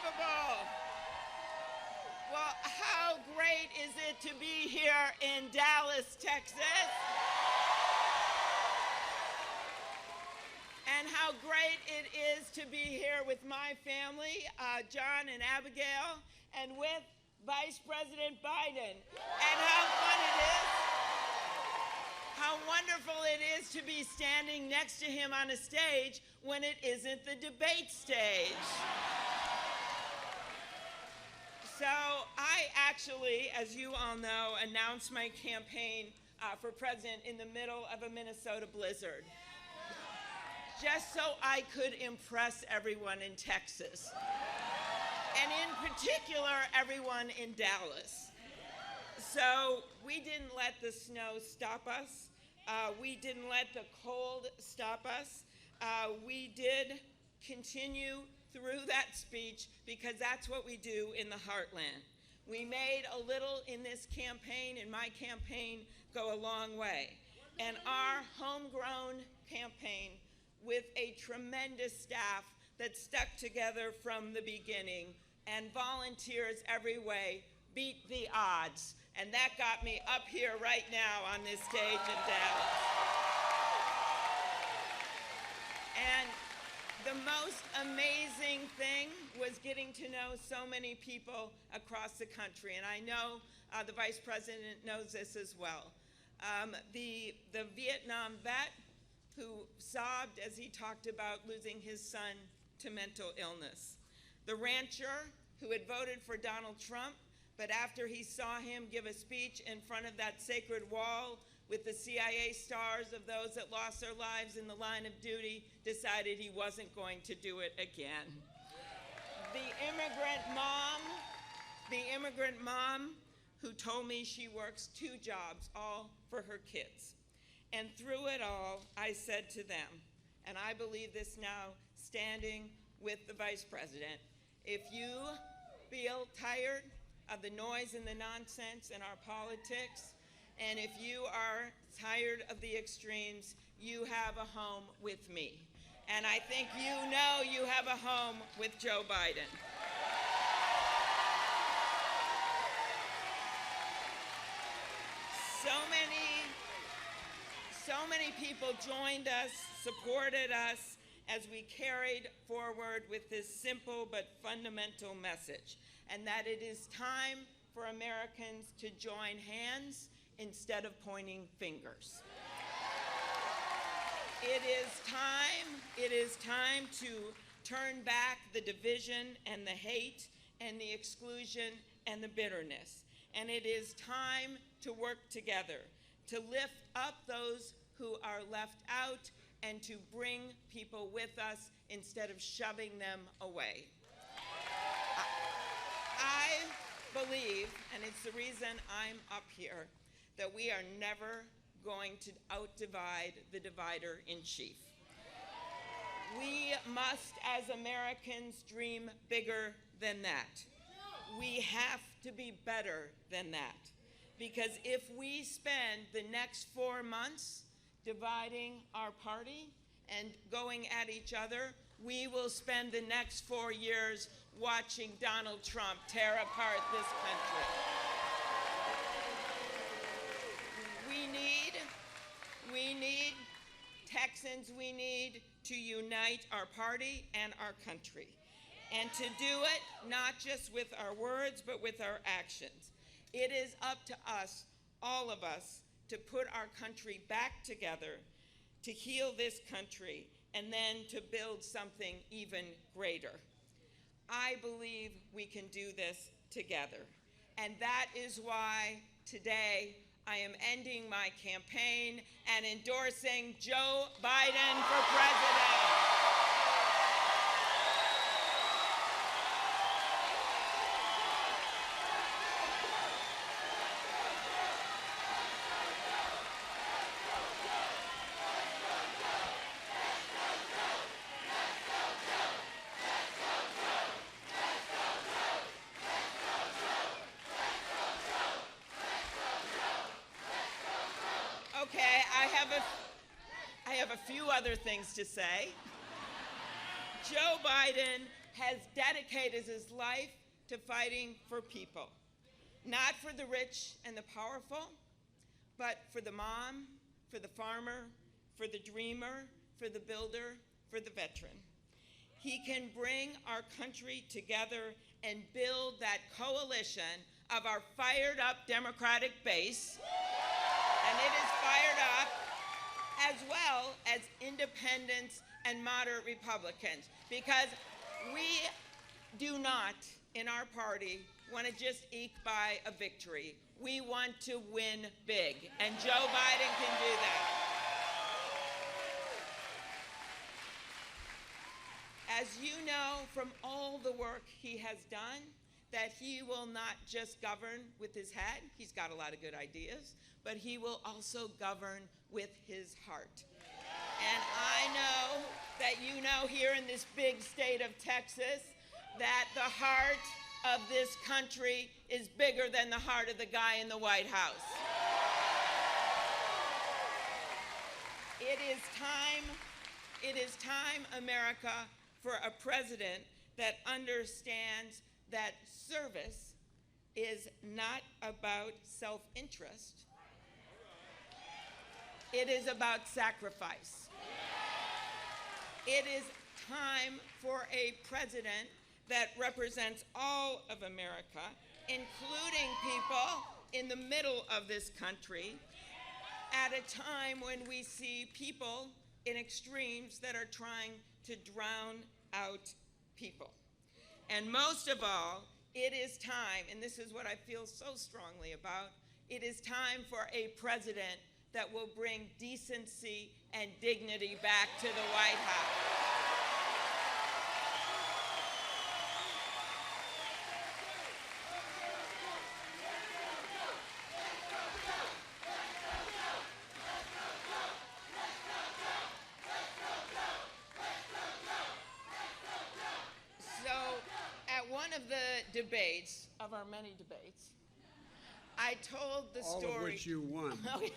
Unbelievable. Well, how great is it to be here in Dallas, Texas? And how great it is to be here with my family, John and Abigail, and with Vice President Biden. And how wonderful it is to be standing next to him on a stage when it isn't the debate stage. So I actually, as you all know, announced my campaign for president in the middle of a Minnesota blizzard, just so I could impress everyone in Texas, and in particular, everyone in Dallas. So we didn't let the snow stop us. We didn't let the cold stop us. We did continue through that speech because that's what we do in the heartland. We made a little in this campaign, in my campaign, go a long way. And our homegrown campaign with a tremendous staff that stuck together from the beginning and volunteers every way beat the odds. And that got me up here right now on this stage in Dallas. And the most amazing thing was getting to know so many people across the country. And I know the Vice President knows this as well. The Vietnam vet who sobbed as he talked about losing his son to mental illness. The rancher who had voted for Donald Trump, but after he saw him give a speech in front of that sacred wall with the CIA stars of those that lost their lives in the line of duty, decided he wasn't going to do it again. The immigrant mom who told me she works 2 jobs, all for her kids. And through it all, I said to them, and I believe this now standing with the Vice President, if you feel tired of the noise and the nonsense in our politics, and if you are tired of the extremes, you have a home with me. And I think you know you have a home with Joe Biden. So many people joined us, supported us as we carried forward with this simple but fundamental message, and that it is time for Americans to join hands instead of pointing fingers. It is time to turn back the division and the hate and the exclusion and the bitterness. And it is time to work together, to lift up those who are left out and to bring people with us instead of shoving them away. I believe, and it's the reason I'm up here, that we are never going to out-divide the divider in chief. We must, as Americans, dream bigger than that. We have to be better than that. Because if we spend the next 4 months dividing our party and going at each other, we will spend the next 4 years watching Donald Trump tear apart this country. We need Texans, we need to unite our party and our country. And to do it, not just with our words, but with our actions. It is up to us, all of us, to put our country back together, to heal this country, and then to build something even greater. I believe we can do this together. And that is why today I am ending my campaign and endorsing Joe Biden for president. Okay, I have a few other things to say. Joe Biden has dedicated his life to fighting for people. Not for the rich and the powerful, but for the mom, for the farmer, for the dreamer, for the builder, for the veteran. He can bring our country together and build that coalition of our fired up Democratic base, and it is fired up, as well as independents and moderate Republicans, because we do not, in our party, want to just eke by a victory. We want to win big, and Joe Biden can do that. As you know from all the work he has done, that he will not just govern with his head, he's got a lot of good ideas, but he will also govern with his heart. And I know that you know here in this big state of Texas that the heart of this country is bigger than the heart of the guy in the White House. It is time, America, for a president that understands that service is not about self-interest. It is about sacrifice. It is time for a president that represents all of America, including people in the middle of this country, at a time when we see people in extremes that are trying to drown out people. And most of all, it is time, and this is what I feel so strongly about, it is time for a president that will bring decency and dignity back to the White House. Debates, of our many debates, I told the story. All of which you won. Oh, yeah.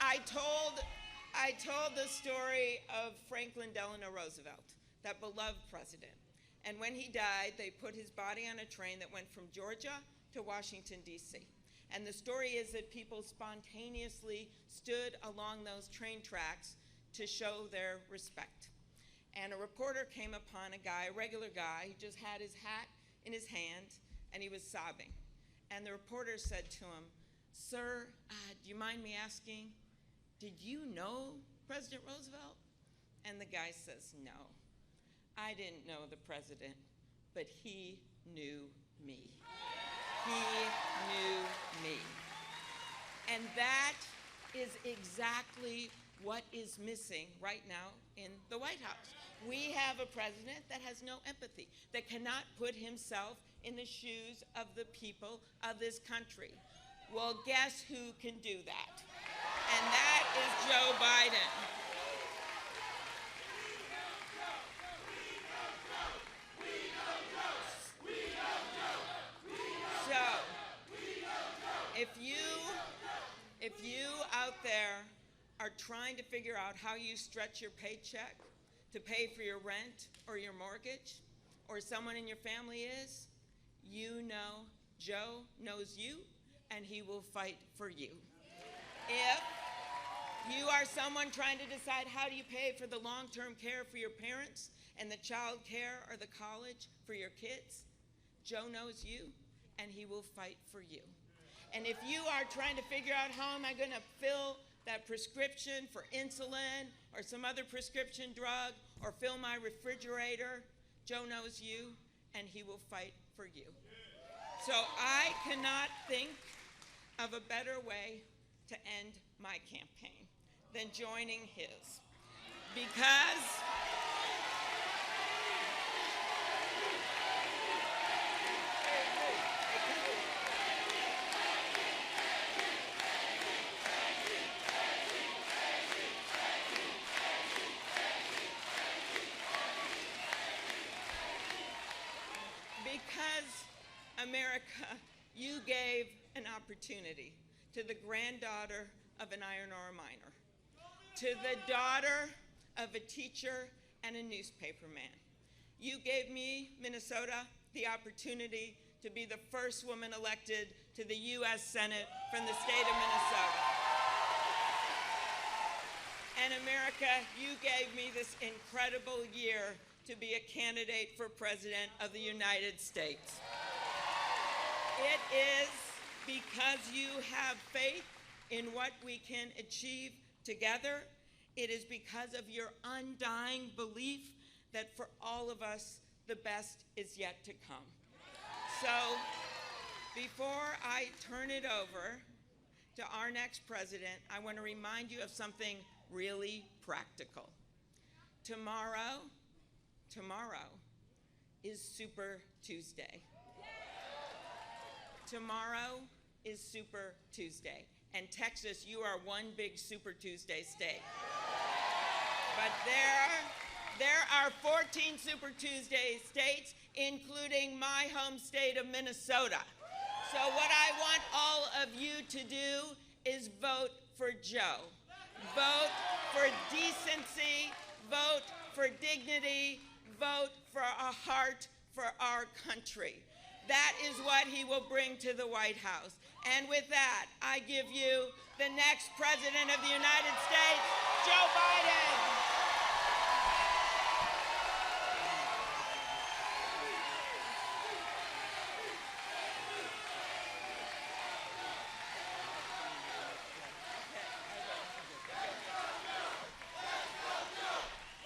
I told the story of Franklin Delano Roosevelt, that beloved president. And when he died, they put his body on a train that went from Georgia to Washington, D.C. And the story is that people spontaneously stood along those train tracks to show their respect. And a reporter came upon a guy, a regular guy, he just had his hat in his hand, and he was sobbing. And the reporter said to him, "Sir, do you mind me asking, did you know President Roosevelt?" And the guy says, "No, I didn't know the president, but he knew me. He knew me." And that is exactly what is missing right now in the White House. We have a president that has no empathy, that cannot put himself in the shoes of the people of this country. Well, guess who can do that? And that is Joe Biden. So, if you out there are trying to figure out how you stretch your paycheck to pay for your rent or your mortgage, or someone in your family is, you know Joe knows you, and he will fight for you. If you are someone trying to decide how do you pay for the long-term care for your parents and the child care or the college for your kids, Joe knows you, and he will fight for you. And if you are trying to figure out how am I going to fill that prescription for insulin or some other prescription drug or fill my refrigerator, Joe knows you, and he will fight for you. So I cannot think of a better way to end my campaign than joining his. Because America, you gave an opportunity to the granddaughter of an iron ore miner, to the daughter of a teacher and a newspaper man. You gave me, Minnesota, the opportunity to be the first woman elected to the U.S. Senate from the state of Minnesota. And America, you gave me this incredible year to be a candidate for President of the United States. It is because you have faith in what we can achieve together. It is because of your undying belief that for all of us, the best is yet to come. So, before I turn it over to our next president, I want to remind you of something really practical. Tomorrow is Super Tuesday. Tomorrow is Super Tuesday. And Texas, you are one big Super Tuesday state. But there are 14 Super Tuesday states, including my home state of Minnesota. So what I want all of you to do is vote for Joe. Vote for decency, vote for dignity, vote for a heart for our country. That is what he will bring to the White House. And with that, I give you the next President of the United States, Joe Biden.